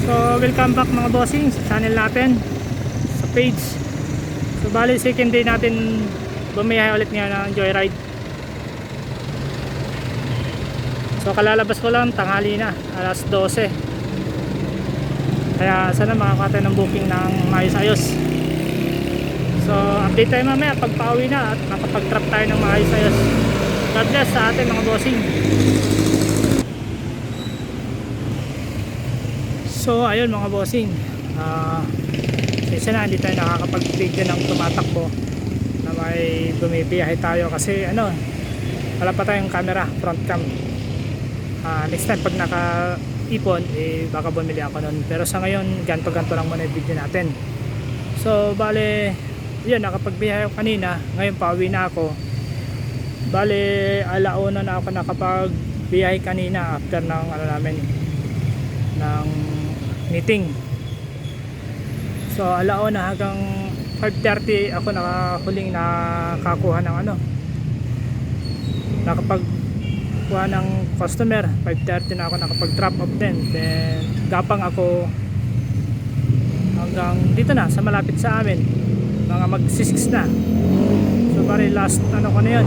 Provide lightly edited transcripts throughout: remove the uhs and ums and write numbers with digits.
So welcome back mga bossing sa channel natin, sa page. So bali second day natin bumiyahe ulit ngayon ng joyride. So kalalabas ko lang, tanghali na, alas 12. Kaya sana makakakuha tayo ng booking ng maayos-ayos. So update tayo mamaya pag pauwi na at nakapag-trap tayo ng maayos-ayos. God bless sa atin mga bossing. So ayun mga bossing, isa na hindi tayo nakakapag-video ng tumatakbo na may bumibiyahe tayo kasi wala pa tayong camera, front cam. Next time pag naka-ipon baka bumili ako nun, pero sa ngayon ganto lang muna yung video natin. So bale yun, nakapagbiyahe ako kanina, ngayon pauwi na ako. Bale alauna na ako nakapagbiyahe kanina after ng ng meeting. So alauna hanggang 5:30 ako nakahuling nakakuha ng nakapagkuha ng customer. 5:30 na ako nakapag-drop off din. Then gapang ako hanggang dito na sa malapit sa amin, mga mag-6 na. So pare last ko na yun,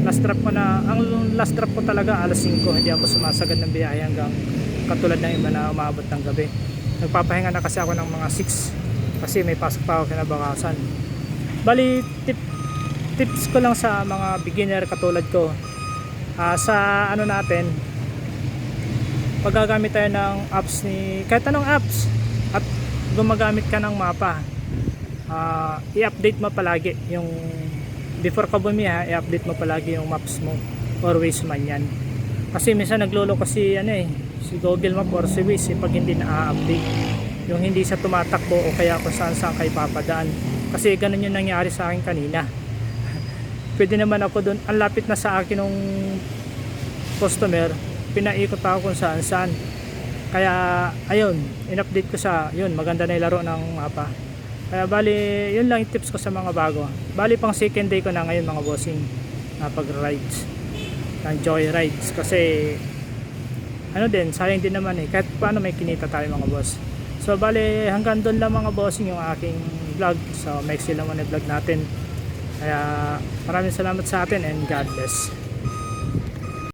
last drop ko na. Ang last drop ko talaga alas 5, hindi ako sumasagad ng biyahe hanggang katulad ng iba na umabot ng gabi. Nagpapahinga na kasi ako ng mga 6 kasi may pasok pa ako kinabukasan. Bali tips ko lang sa mga beginner katulad ko, sa natin, pag gagamit tayo ng apps kahit anong apps at gumagamit ka ng mapa, i-update mo palagi yung before ka bumiyahe, i-update mo palagi yung maps mo or Waze man yan. Kasi minsan naglolo kasi si Google Map or si Waze pag hindi na-update, yung hindi sa tumatakbo o kaya kung saan kayo papadaan. Kasi ganun yung nangyari sa akin kanina. Pwede naman ako doon, ang lapit na sa akin ng customer, pinaikot ako kung saan. Kaya ayun, in-update ko siya. Yun, maganda na yung laro ng mapa. Kaya bali yun lang yung tips ko sa mga bago. Bali pang second day ko na ngayon mga bossing na pag-rides ng joyrides, kasi sayang din naman kahit paano may kinita tayo mga boss. So bali hanggang doon lang mga bossing yung aking vlog. So maiksi lang muna yung vlog natin. Kaya maraming salamat sa atin and God bless.